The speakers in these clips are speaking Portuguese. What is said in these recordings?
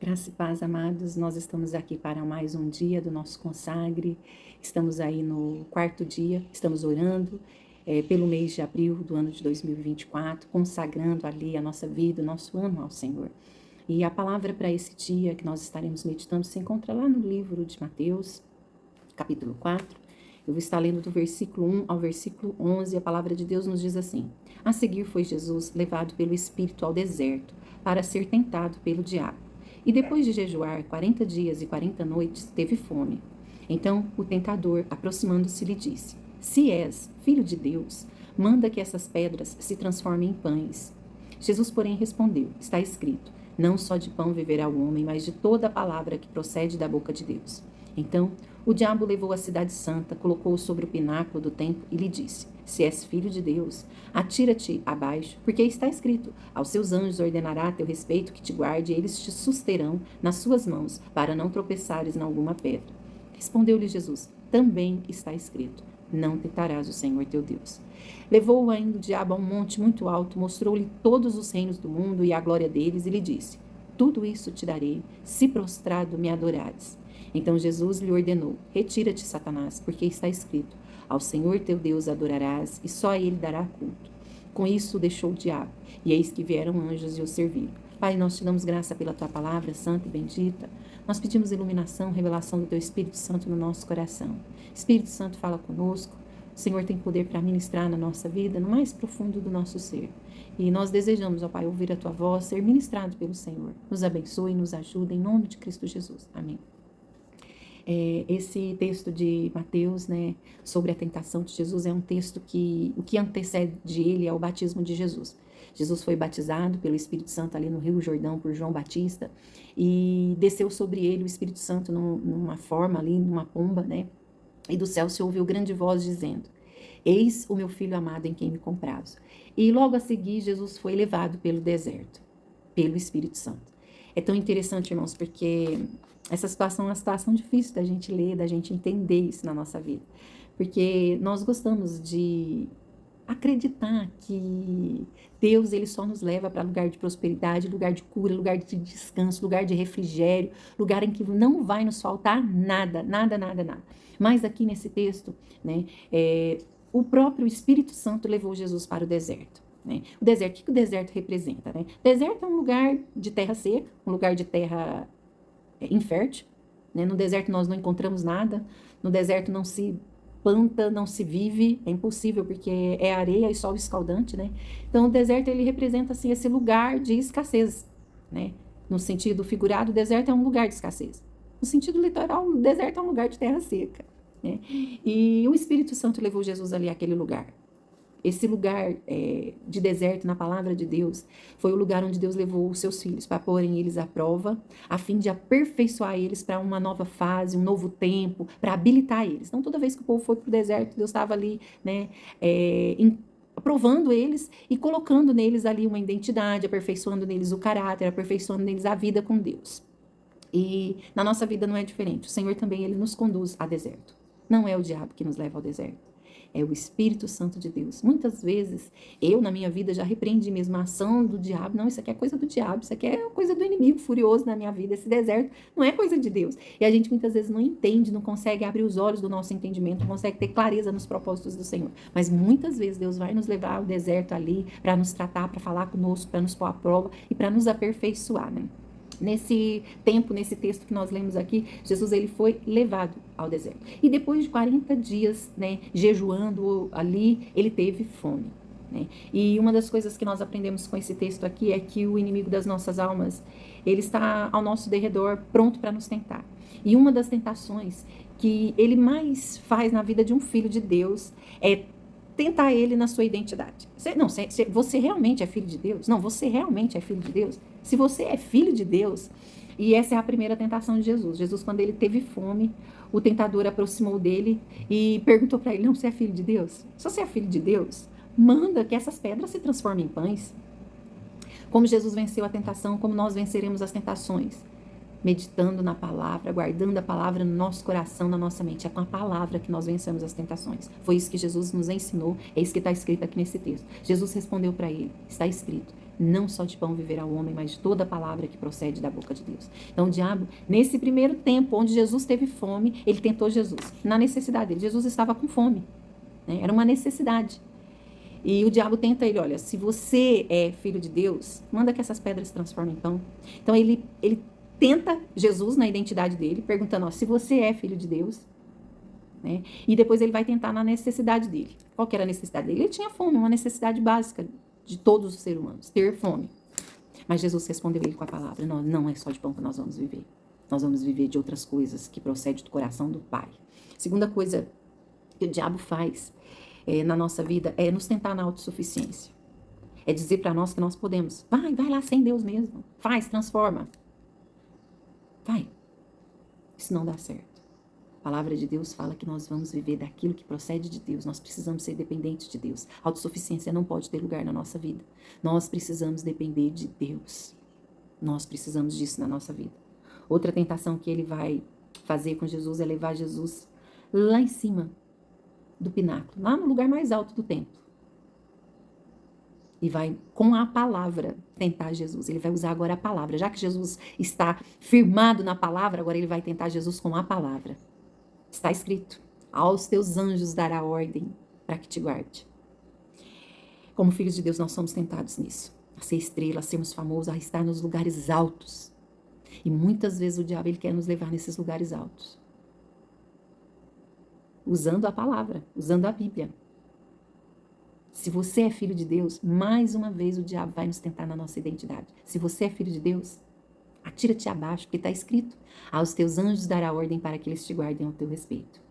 Graça e paz, amados, nós estamos aqui para mais um dia do nosso consagre, estamos aí no quarto dia, estamos orando pelo mês de abril do ano de 2024, consagrando ali a nossa vida, o nosso ano ao Senhor. E a palavra para esse dia que nós estaremos meditando se encontra lá no livro de Mateus, capítulo 4. Eu vou estar lendo do versículo 1 ao versículo 11, a palavra de Deus nos diz assim: A seguir foi Jesus levado pelo Espírito ao deserto, para ser tentado pelo diabo. E depois de jejuar 40 dias e 40 noites, teve fome. Então o tentador, aproximando-se, lhe disse: Se és filho de Deus, manda que essas pedras se transformem em pães. Jesus, porém, respondeu: Está escrito: Não só de pão viverá o homem, mas de toda a palavra que procede da boca de Deus. Então o diabo levou a cidade santa, colocou-o sobre o pináculo do templo e lhe disse: Se és filho de Deus, atira-te abaixo, porque está escrito: Aos seus anjos ordenará a teu respeito que te guarde, e eles te susterão nas suas mãos, para não tropeçares em alguma pedra. Respondeu-lhe Jesus: Também está escrito: Não tentarás o Senhor teu Deus. Levou-o ainda o diabo a um monte muito alto, mostrou-lhe todos os reinos do mundo e a glória deles, e lhe disse: Tudo isso te darei, se prostrado me adorares. Então Jesus lhe ordenou: Retira-te, Satanás, porque está escrito: Ao Senhor teu Deus adorarás, e só a ele dará culto. Com isso deixou o diabo, e eis que vieram anjos e o serviram. Pai, nós te damos graça pela tua palavra santa e bendita. Nós pedimos iluminação, revelação do teu Espírito Santo no nosso coração. Espírito Santo, fala conosco. O Senhor tem poder para ministrar na nossa vida, no mais profundo do nosso ser. E nós desejamos, ó Pai, ouvir a tua voz, ser ministrado pelo Senhor. Nos abençoe e nos ajude, em nome de Cristo Jesus. Amém. Esse texto de Mateus, né, sobre a tentação de Jesus, é um texto que o que antecede ele é o batismo de Jesus. Jesus foi batizado pelo Espírito Santo ali no Rio Jordão por João Batista e desceu sobre ele o Espírito Santo numa forma ali, numa pomba, né? E do céu se ouviu grande voz dizendo: Eis o meu filho amado em quem me comprazo. E logo a seguir Jesus foi levado pelo deserto, pelo Espírito Santo. É tão interessante, irmãos, porque essa situação é uma situação difícil da gente ler, da gente entender isso na nossa vida. Porque nós gostamos de acreditar que Deus, ele só nos leva para lugar de prosperidade, lugar de cura, lugar de descanso, lugar de refrigério, lugar em que não vai nos faltar nada, nada, nada, nada. Mas aqui nesse texto, né, o próprio Espírito Santo levou Jesus para o deserto. Né? O deserto, o que o deserto representa? Né? O deserto é um lugar de terra seca, um lugar de terra infértil. Né? No deserto nós não encontramos nada, no deserto não se planta, não se vive, é impossível porque é areia e sol escaldante, né? Então o deserto ele representa assim esse lugar de escassez, né? No sentido figurado, o deserto é um lugar de escassez. No sentido literal, o deserto é um lugar de terra seca, né? E o Espírito Santo levou Jesus ali àquele lugar. Esse lugar de deserto, na palavra de Deus, foi o lugar onde Deus levou os seus filhos para porem eles à prova, a fim de aperfeiçoar eles para uma nova fase, um novo tempo, para habilitar eles. Então, toda vez que o povo foi para o deserto, Deus estava ali, né, provando eles e colocando neles ali uma identidade, aperfeiçoando neles o caráter, aperfeiçoando neles a vida com Deus. E na nossa vida não é diferente. O Senhor também, ele nos conduz a deserto. Não é o diabo que nos leva ao deserto. É o Espírito Santo de Deus. Muitas vezes, eu na minha vida já repreendi mesmo a ação do diabo. Não, isso aqui é coisa do diabo, isso aqui é coisa do inimigo furioso na minha vida. Esse deserto não é coisa de Deus. E a gente muitas vezes não entende, não consegue abrir os olhos do nosso entendimento, não consegue ter clareza nos propósitos do Senhor. Mas muitas vezes Deus vai nos levar ao deserto ali para nos tratar, para falar conosco, para nos pôr à prova e para nos aperfeiçoar, né? Nesse tempo, nesse texto que nós lemos aqui, Jesus ele foi levado ao deserto. E depois de 40 dias, né, jejuando ali, ele teve fome. Né? E uma das coisas que nós aprendemos com esse texto aqui é que o inimigo das nossas almas, ele está ao nosso derredor, pronto para nos tentar. E uma das tentações que ele mais faz na vida de um filho de Deus é tentar ele na sua identidade. Você realmente é filho de Deus? Não, você realmente é filho de Deus? Se você é filho de Deus, e essa é a primeira tentação de Jesus. Jesus, quando ele teve fome, o tentador aproximou dele e perguntou para ele: não, você é filho de Deus? Se você é filho de Deus, manda que essas pedras se transformem em pães. Como Jesus venceu a tentação, como nós venceremos as tentações? Meditando na palavra, guardando a palavra no nosso coração, na nossa mente. É com a palavra que nós vencemos as tentações. Foi isso que Jesus nos ensinou, é isso que está escrito aqui nesse texto. Jesus respondeu para ele: está escrito, Não só de pão viverá o homem, mas de toda a palavra que procede da boca de Deus. Então o diabo, nesse primeiro tempo, onde Jesus teve fome, ele tentou Jesus, na necessidade dele. Jesus estava com fome, né? Era uma necessidade. E o diabo tenta ele, olha, se você é filho de Deus, manda que essas pedras se transformem em pão. Então ele tenta Jesus na identidade dele, perguntando, ó, se você é filho de Deus, né? E depois ele vai tentar na necessidade dele. Qual que era a necessidade dele? Ele tinha fome, uma necessidade básica de todos os seres humanos, ter fome. Mas Jesus respondeu ele com a palavra, não é só de pão que nós vamos viver. Nós vamos viver de outras coisas que procedem do coração do Pai. Segunda coisa que o diabo faz na nossa vida é nos tentar na autossuficiência. É dizer para nós que nós podemos. Vai lá sem Deus mesmo. Faz, transforma. Vai. Isso não dá certo. A palavra de Deus fala que nós vamos viver daquilo que procede de Deus. Nós precisamos ser dependentes de Deus. A autossuficiência não pode ter lugar na nossa vida. Nós precisamos depender de Deus. Nós precisamos disso na nossa vida. Outra tentação que ele vai fazer com Jesus é levar Jesus lá em cima do pináculo, lá no lugar mais alto do templo. E vai, com a palavra, tentar Jesus. Ele vai usar agora a palavra. Já que Jesus está firmado na palavra, agora ele vai tentar Jesus com a palavra. Está escrito, aos teus anjos dará ordem para que te guarde. Como filhos de Deus, nós somos tentados nisso. A ser estrela, a sermos famosos, a estar nos lugares altos. E muitas vezes o diabo ele quer nos levar nesses lugares altos. Usando a palavra, usando a Bíblia. Se você é filho de Deus, mais uma vez o diabo vai nos tentar na nossa identidade. Se você é filho de Deus, atira-te abaixo, porque está escrito, aos teus anjos dará ordem para que eles te guardem ao teu respeito.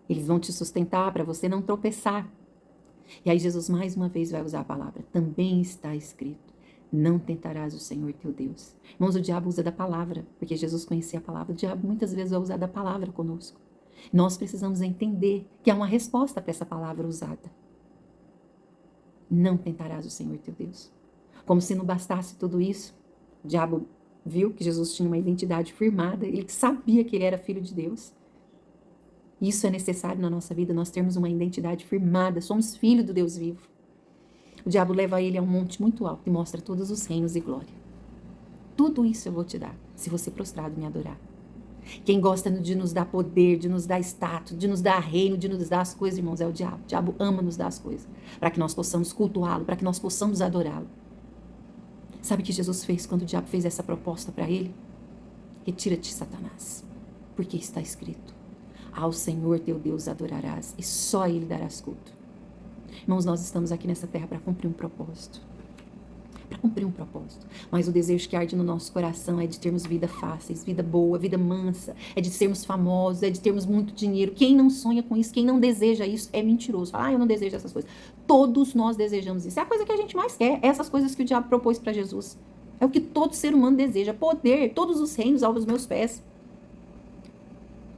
Eles vão te sustentar para você não tropeçar. E aí Jesus mais uma vez vai usar a palavra. Também está escrito, não tentarás o Senhor teu Deus. Irmãos, o diabo usa da palavra, porque Jesus conhecia a palavra. O diabo muitas vezes vai usar da palavra conosco. Nós precisamos entender que há uma resposta para essa palavra usada. Não tentarás o Senhor teu Deus. Como se não bastasse tudo isso, o diabo viu que Jesus tinha uma identidade firmada, ele sabia que ele era filho de Deus. Isso é necessário na nossa vida, nós termos uma identidade firmada, somos filho do Deus vivo. O diabo leva ele a um monte muito alto e mostra todos os reinos e glória. Tudo isso eu vou te dar, se você prostrado me adorar. Quem gosta de nos dar poder, de nos dar status, de nos dar reino, de nos dar as coisas, irmãos, é o diabo. O diabo ama nos dar as coisas, para que nós possamos cultuá-lo, para que nós possamos adorá-lo. Sabe o que Jesus fez quando o diabo fez essa proposta para ele? Retira-te, Satanás, porque está escrito, ao Senhor teu Deus adorarás e só a Ele darás culto. Irmãos, nós estamos aqui nessa terra para cumprir um propósito. Para cumprir um propósito. Mas o desejo que arde no nosso coração é de termos vida fáceis, vida boa, vida mansa, é de sermos famosos, é de termos muito dinheiro. Quem não sonha com isso, quem não deseja isso, é mentiroso. Fala, eu não desejo essas coisas. Todos nós desejamos isso. É a coisa que a gente mais quer, essas coisas que o diabo propôs para Jesus. É o que todo ser humano deseja, poder, todos os reinos aos meus pés.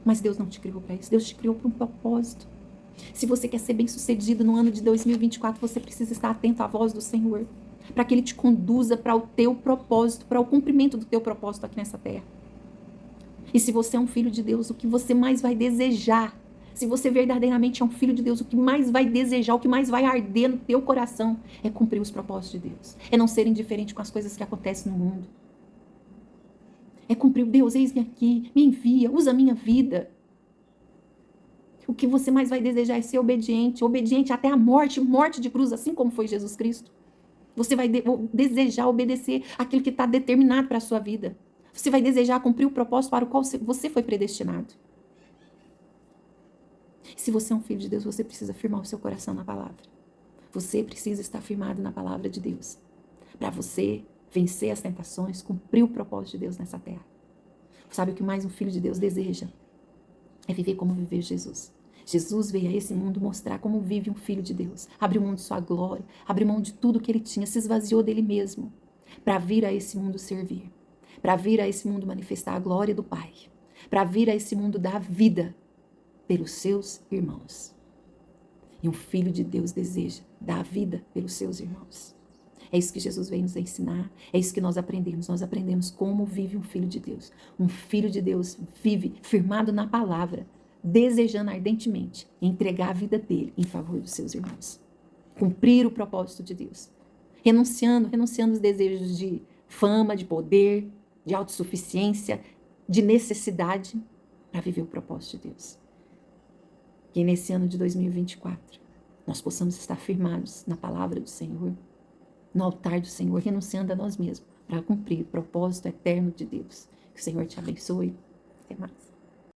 Mas Deus não te criou para isso, Deus te criou para um propósito. Se você quer ser bem-sucedido no ano de 2024, você precisa estar atento à voz do Senhor, para que Ele te conduza para o teu propósito, para o cumprimento do teu propósito aqui nessa terra. E se você é um filho de Deus, o que você mais vai desejar, se você verdadeiramente é um filho de Deus, o que mais vai desejar, o que mais vai arder no teu coração, é cumprir os propósitos de Deus, é não ser indiferente com as coisas que acontecem no mundo. É cumprir, Deus, eis-me aqui, me envia, usa a minha vida. O que você mais vai desejar é ser obediente, obediente até a morte, morte de cruz, assim como foi Jesus Cristo. Você vai desejar obedecer aquilo que está determinado para a sua vida. Você vai desejar cumprir o propósito para o qual você foi predestinado. Se você é um filho de Deus, você precisa firmar o seu coração na palavra. Você precisa estar firmado na palavra de Deus, para você vencer as tentações, cumprir o propósito de Deus nessa terra. Sabe o que mais um filho de Deus deseja? É viver como viveu Jesus. Jesus veio a esse mundo mostrar como vive um filho de Deus. Abriu mão de sua glória, abriu mão de tudo que ele tinha, se esvaziou dele mesmo, para vir a esse mundo servir, para vir a esse mundo manifestar a glória do Pai, para vir a esse mundo dar vida pelos seus irmãos. E um filho de Deus deseja dar vida pelos seus irmãos. É isso que Jesus veio nos ensinar, é isso que nós aprendemos como vive um filho de Deus. Um filho de Deus vive firmado na palavra, desejando ardentemente entregar a vida dele em favor dos seus irmãos. Cumprir o propósito de Deus. renunciando os desejos de fama, de poder, de autossuficiência, de necessidade, para viver o propósito de Deus. Que nesse ano de 2024, nós possamos estar firmados na palavra do Senhor, no altar do Senhor, renunciando a nós mesmos, para cumprir o propósito eterno de Deus. Que o Senhor te abençoe. Até mais.